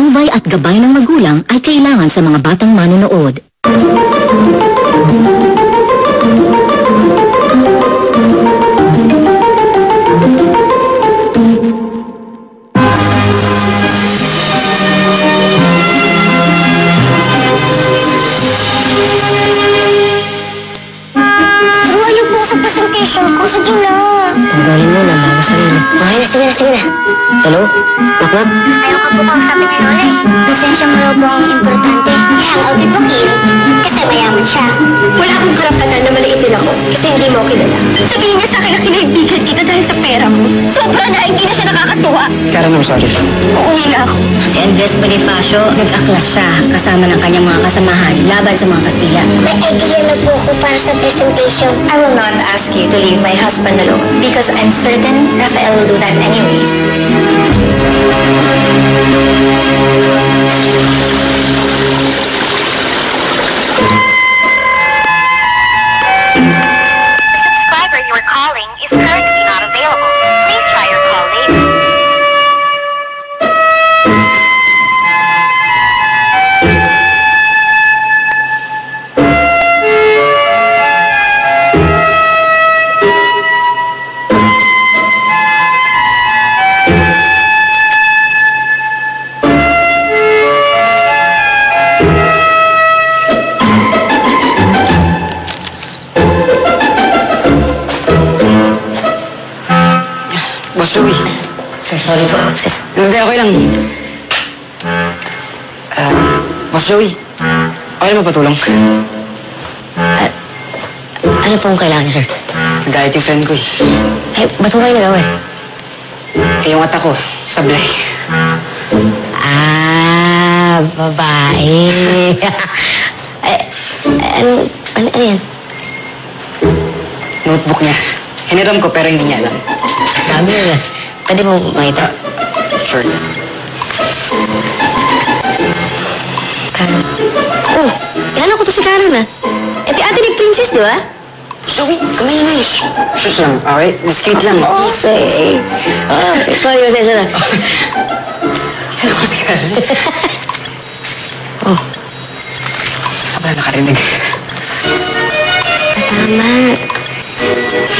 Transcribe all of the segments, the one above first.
patnubay at gabay ng magulang ay kailangan sa mga batang manonood. Sige na. Tanggalin mo na, bago sarili. Okay na, sige na. Hello? Makmak? Ayaw ka po kausapin ni Lola eh. Pasensya mo raw po ang importante. I-hangout with Bakil kasi mayaman siya. Wala akong karapatan na maliitin ako kasi hindi mo kilala. Sabihin niya sa akin na kinaibigan kita dahil sa pera ko. Sobra na, hindi na siya nakakatuwa. Karen, I'm sorry. Uuwi na ako. Si Andres Bonifacio, nag-aklas siya kasama ng kanyang mga kasamahan laban sa mga Kastila. May idea na po ako para sa presentation. I will not ask you to leave my husband alone because I'm certain Rafael will do that anyway. Subscriber you are calling is currently not available. Please try your call later. Boss Joey. Sorry po, sis. Hindi, okay lang. Boss Joey. Okay lang patulong. Ano po ang kailangan niyo, sir? Nagalit yung friend ko eh. Eh, ba't mo kayo nagawa? Eh, yung mata ko, sablay. Ah, babae. Ano yan? Notebook niya. Hiniram ko pero hindi niya alam. Sabi mo yan. Pwede mo makita? Sure. Oh, yan ako to si Karen ah. Eh, di ate ni Princess, di ba? Joey, kamay na eh. Sus lang, okay? Discreet lang. Okay. Sorry, sorry. Ano ko si Karen? Oh, Wala nakarinig. tama.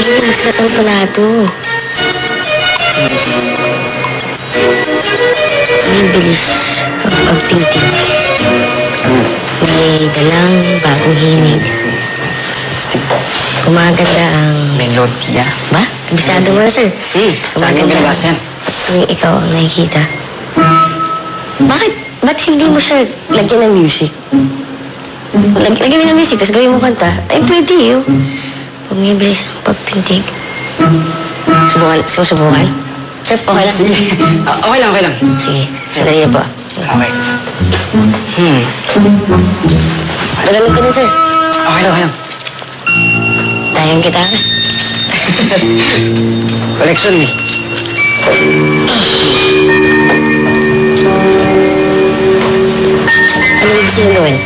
Ay, nagsasakal pala ito. May bilis ang pagpintig. May dalang bagong hinig. Steve, Gumaganda ang... melodya. Ba? Bisado mo na, sir. Laging binabasa yan. Kung ikaw ang nakikita. Bakit? Ba't hindi mo siya lagyan ng music? Lagyan mo ng music, tapos gawin mo kanta. Ay, pwede yun. Bumibilis ang pagpintig. Susubukan? Sir, okay lang? Sige. Okay lang, okay lang. Sige, sandali na po. Okay. Malamig ka din, sir. Okay lang, okay lang. Tayang kita ka. Collection eh. Ano yung gusto nyo gawin?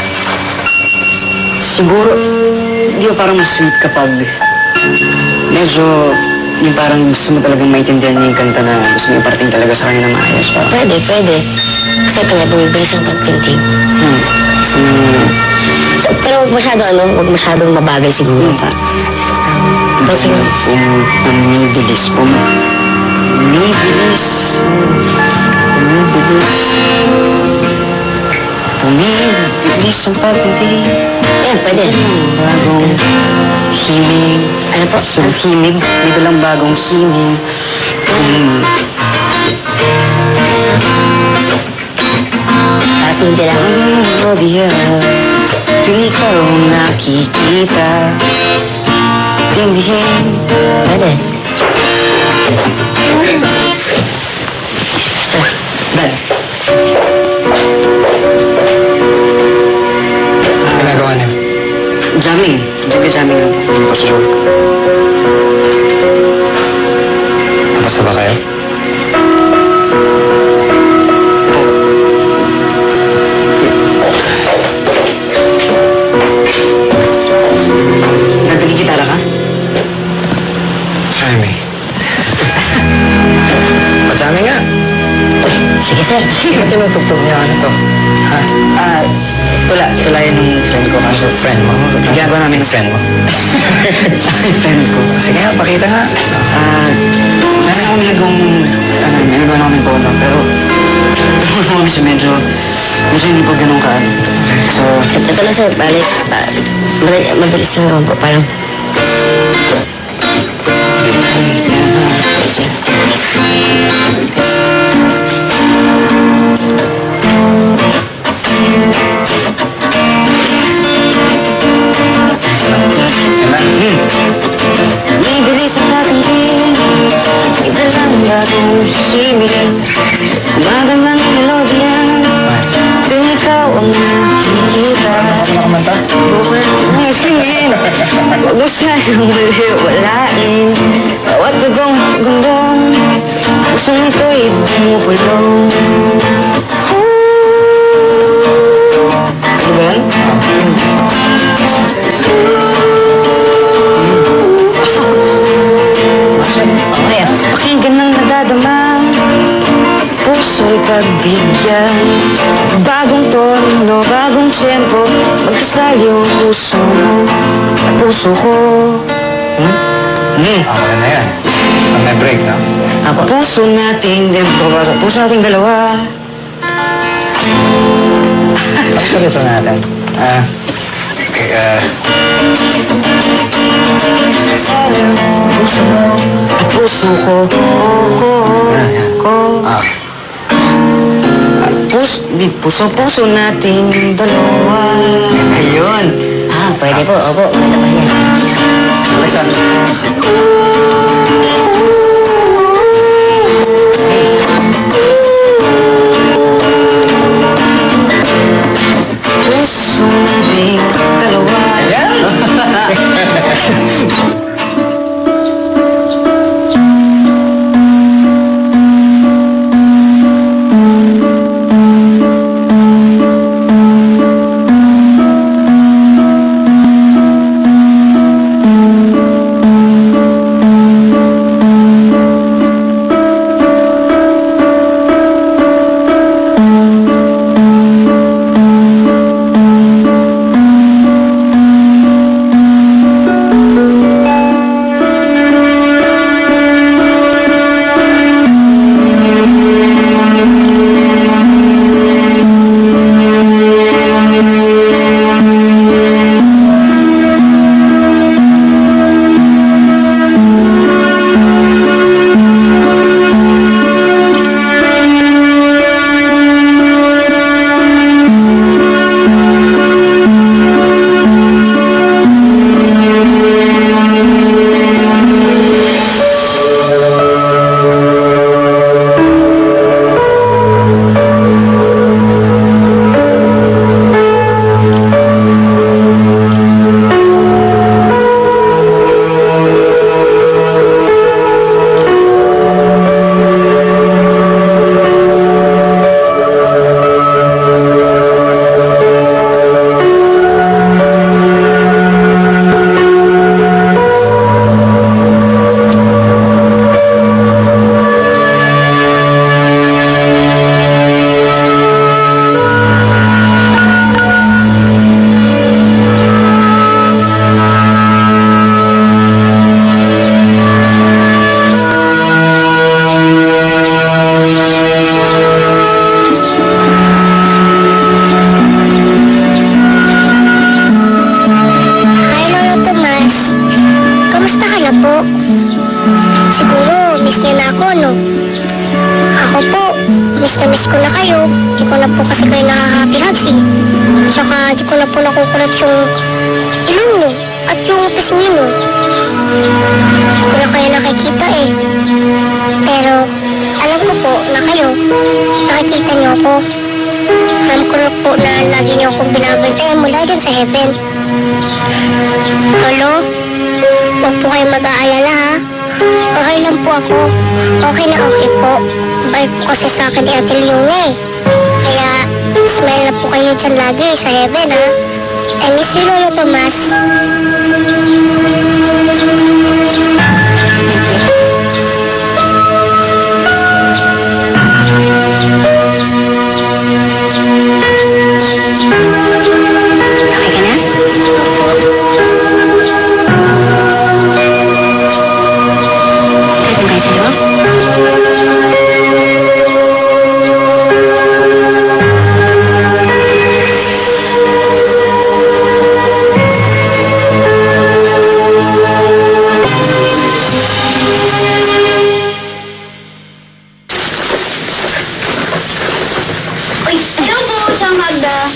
Siguro, di ba parang mas sweet kapag medyo yung parang gusto mo talagang maintindihan niya yung kanta na gusto mo iparating talaga sa kanya na maayos. Parang, Pwede. Kasi kanya bumibilis ang pagpintig. gusto mo, Pero huwag masyadong mabagal siguro pa. Pero siguro, bumibilis. Bumibilis ang pagpintig. yan, pwede. Bagong himig. Ano po? So, himig. May dalang bagong himig. Simple lang. Oh, dear. Yung ikaw nakikita. Tindihin. Pwede. Sir, Dad. Ginagawa niyo? Jamming. Jamming lang. Boss Joe. Kamusta ba kayo? Nagtagigitara ka? Try me. Pajami nga. Sige, sir. tinutugtog niyo? Ano to? Ha? Tulayan ng friend ko. Ano friend mo? Ginagawa namin ng friend mo. Friend ko. Sige nga, pakita nga. Meron kami may nagawa namin tono, pero tulungan kami siya medyo hindi pa ganun kaan. So, Ito lang sir, balik. Mabilis lang naman po. Parang, bilis sa pag-ibig, ito lang batong sisimulan. Gumagandang melodya, tuwing ikaw ang nakikita. Kumanta? Ang singin, huwag mo sanang baliwalain. Bawat tugong gandong, puso nito'y pumupulong. Ano ba yan? Okay, pakinggan ng nadadama, puso'y pagbigyan. Bagong tono, bagong tempo, magkasal yung puso mo sa puso ko. Okay na yan. May break, no? Ang puso natin, dentro ba sa puso nating dalawa? Ang ganito natin. Puso mo at puso ko. Puso nating dalawa. Ayun. pwede po. Opo, ganda pa yan. Alexander. Puso nating dalawa. miss ko na kayo. Di ko na po kasi kayo nakaka-happy-happy. Tsaka di ko na po nakukulat yung ilong nyo at yung pisngi nyo. Di ko na kayo nakikita eh. Pero alam ko po na kayo, nakikita nyo ako. Alam ko na po na lagi nyo akong binabantayan mula dyan sa heaven. Lolo, huwag po kayo mag-aalala ha. Okay lang po ako. Okay na okay po. Bait po kasi sa akin ni Ate Leona eh. Kaya smile na po kayo dyan lagi sa heaven ha. I miss you, Lolo Tomas.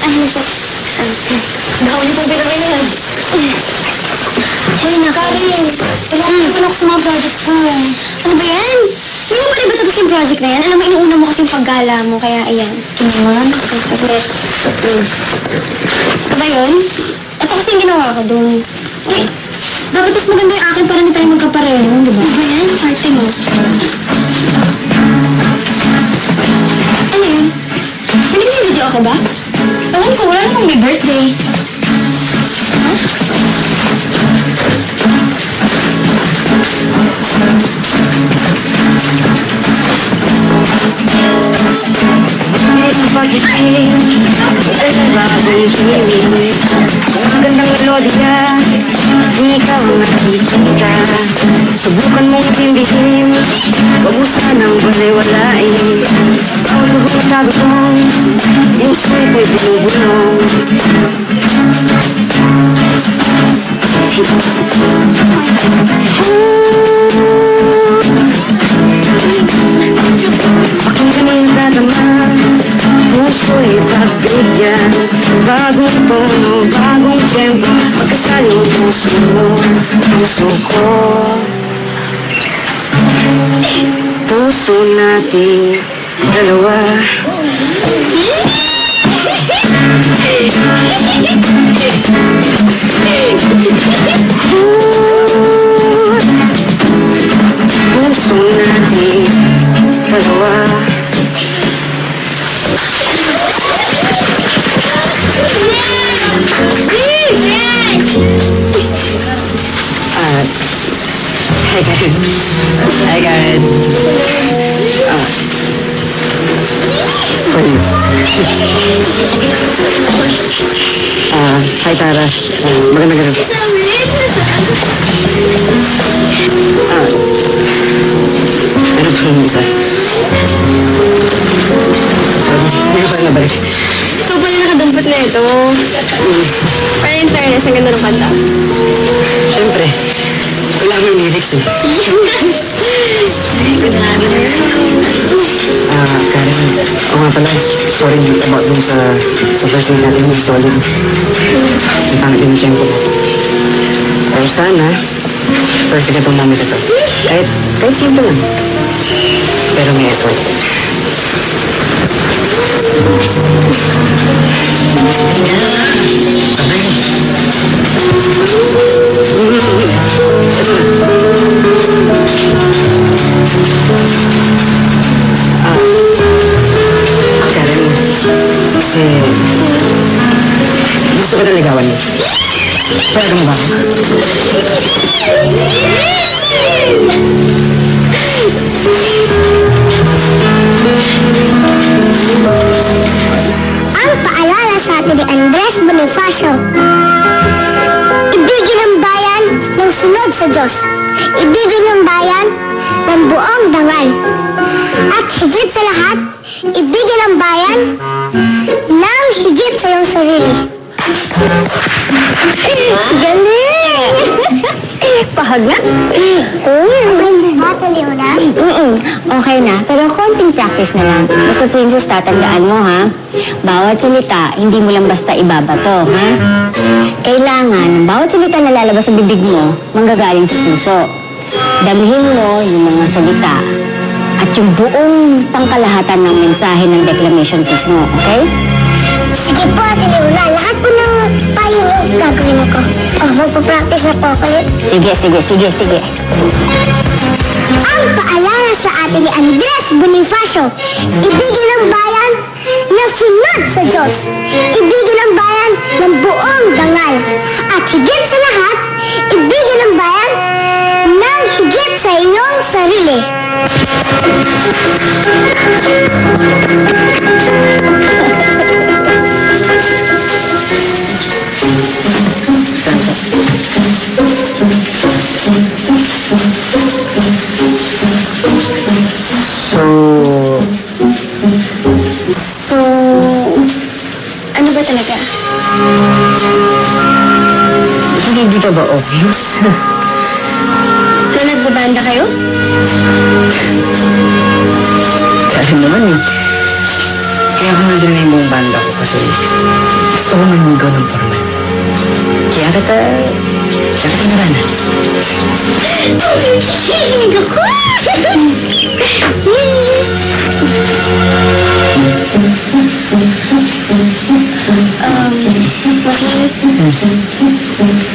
Ano po? Dahuli pong pinamili yan. Hoy, Karen. Tulungan ako sa mga projects ko. Ano ba yan? Hindi mo pa rin ba tapos yung project na yan? Alam mo, inuuna mo kasi yung paggala mo, kaya ayan. Naman? Okay, saglit. Ito ba yun? Ito kasi yung ginawa ko dun. Okay. Dapat mas maganda yung akin para hindi tayo magkapareho, di ba? Ano ba yan? Parte mo. Ano yun? Hindi mo yung video ako ba? Ewan ko, wala namang may birthday. Magandang melodya, di ka makikita. Subukan mong tindihin, huwag mo sanang baliwalain. Bawat hugong sabi ko, yung sulit ay binubulong. Pakinggan mo yung dadama, puso'y pagbigyan. Bagong tono, bagong tempo, magkasali ang puso mo, puso ko. Puso natin dalawa. Puso natin dalawa. Hi, Karen. Hi, Karen. Hi, Tara. Magandang gabi. Ano po yung isa? Hindi ko pa nabalik. Ikaw pala nakadampot na ito. Pero in fairness, ang ganda ng kanta. Siyempre. Wala mo yung lyrics eh. Karen, oo nga pala. Sorry about dun sa first date natin yung solid. Ang pangit yung tiyempo ko. Pero sana, perfect na itong moment ito. Kahit simple lang. Pero may effort. Karen, kasi gusto ko naligawan mo. Pwede mo ba? Ang paalala sa atin ni Andres Bonifacio. Ibigin ang bayan ng sunod sa Diyos. Ibigin ang bayan ng buong dangal. At higit sa lahat, ibigin ang bayan ng higit sa iyong sarili. Galing! Pahag na? Battle yun, ha? Okay na, pero konting practice na lang. Basta Princess, tatandaan mo, ha? Bawat salita, hindi mo lang basta ibabato, ha? Kailangan, bawat salita na lalabas sa bibig mo, manggagaling sa puso. Damihin mo yung mga salita at yung buong pangkalahatan ng mensahe ng declamation piece mo, okay? Sige po, Ate Leona. Lahat po ng payo gagawin ko. Oh, magpa-practice na po ako ulit. Sige. Ang paalala sa atin ni Andres Bonifacio, ibigin ang bayan na sunod sa Diyos. Ibigin ang bayan ng buong dangal. At higit sa lahat, ibigin ang bayan ng higit sa iyong sarili. So, ano ba talaga? Hindi ka ba obvious? So, nagbabanda kayo? Kaya naman eh. Kaya ako nandun na yung buong banda ko kasi Gusto ko manugaw ng formal. Kaya kita naranan. Hilig ako! Mahirap.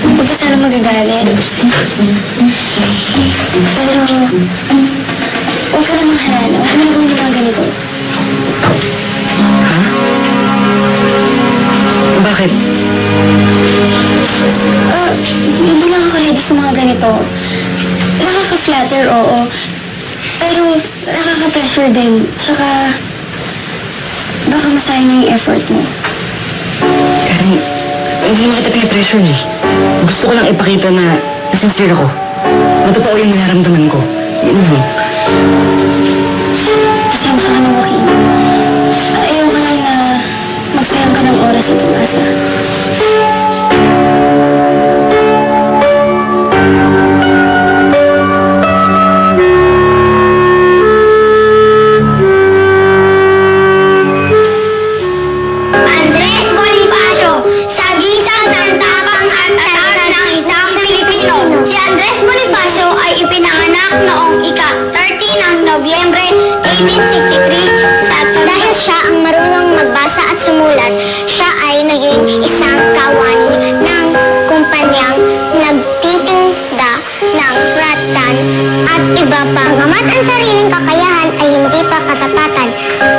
Huwag ka sana magagalit. Pero, huwag ka namang harana. Huwag mo nagawin mga ganito. Ha? Bakit? Hindi lang ako ready sa mga ganito. Nakaka-flatter, oo. Pero, nakaka-pressure din. Tsaka, baka masayang na yung effort mo. Karen, hindi naman kita pinipressure eh. Gusto ko lang ipakita na sincere ako. Matotoo yung nararamdaman ko. Yun lang. Pasensya ka na, Joaquin. Ayaw ka lang na magsayang ka ng oras at umasa. Andres Bonifacio, sagisang ng tapang at taran ng isang Pilipino. Si Andres Bonifacio ay ipinanganak noong ika-30 ng Nobyembre 1863 sa dahil siya ang marunong magbasa at sumulat. Siya ay naging isang kawani ng kumpanyang nagtitinda ng ratan at iba pa. Bagamat ang sariling kakayahan ay hindi pa kasapatan,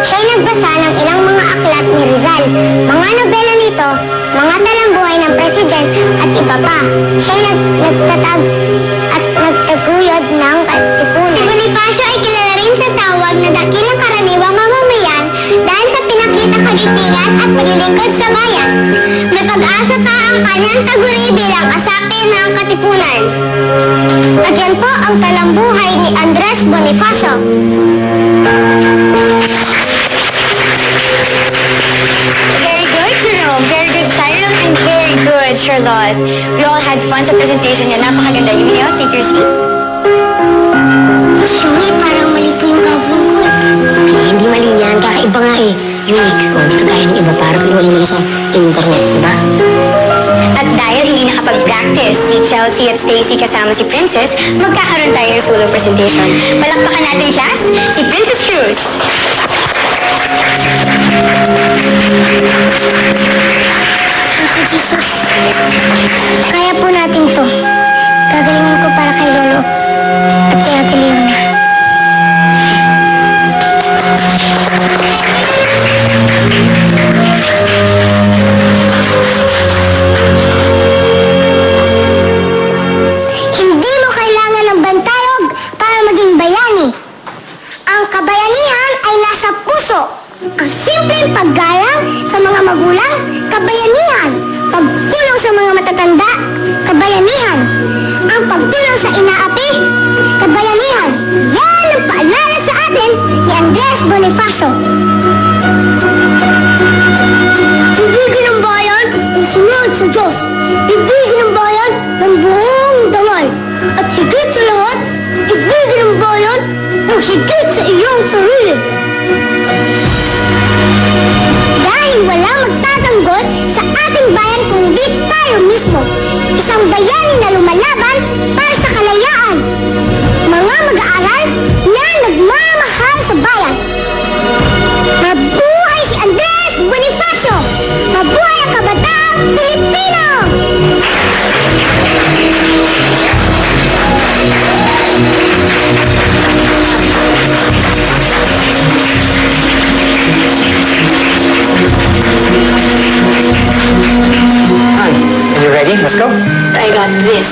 siya'y nagbasa ng ilang mga aklat ni Rizal, mga nobela nito, mga talambuhay ng president at iba pa. Siya'y nagtatag at nagtaguyod ng katipunan. Si Bonifacio ay kilala rin sa tawag na dakilang karaniwang mamamayan dahil sa pinakita kagitingan at paglilingkod sa bayan. May pag-asa pa ang kanyang taguri bilang asapin ng katipunan. At yan po ang talambuhay ni Andres Bonifacio. Very good, Jerome. Very good, Cyril. And very good, Charlotte. We all had fun sa presentation niya. Napakaganda. You may all take your seat. Shuri, parang mali po yung gagawin ko. Hindi mali yan. Kakaiba nga eh. Unique. O, hindi kagaya ng iba. Parang inuwalin mo sa internet, di ba? At dahil hindi nakapag-practice si Chelsea at Stacy kasama si Princess, magkakaroon tayo ng solo presentation. Palakpakan natin, class, si Princess Cruz. Jesus. Kaya po natin to. Gagalingin ko para kay Lolo at kay Ate Leona. Hindi mo kailangan ng bantayog para maging bayani. Ang kabayanihan ay nasa puso. Ang simpleng paggalang sa mga magulang, kabayanihan. Pagtulong sa mga matatanda, kabayanihan. Ang pagtulong sa inaapi, kabayanihan. Yan ang paalala sa atin ni Andres Bonifacio. Ibigin ng bayan ang sunod sa Diyos. Ibigin ng bayan ng buong damay. At higit sa lahat, ibigin ng bayan ang higit sa iyong sarili. Dahil walang magtatanggol sa ating bayan kundi tayo mismo. Isang bayani na lumalaban para sa kalayaan. Mga mag-aaral na nagmamahal sa bayan. Mabuhay si Andres Bonifacio! Mabuhay ang kabataang Pilipino! Are you ready? Let's go. I got this.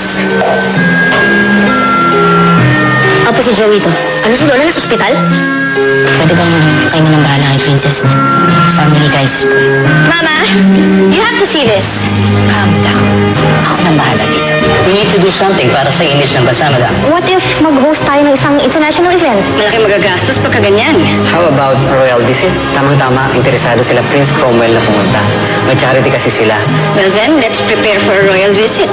Apo si Joey to. Ano si Lola? Nasa ospital? Pwede bang kayo nang bahala kay Princess? Family guys. Mama, you have to see this. Calm down. Ako nang bahala dito. We need to do something para sa image ng bansa, madam. What if mag-host tayo ng isang international event? Malaki magagastos pagka ganyan. How about a royal visit? Tamang-tama, interesado sila Prince Cromwell na pumunta. May charity kasi sila. Well then, let's prepare for a royal visit.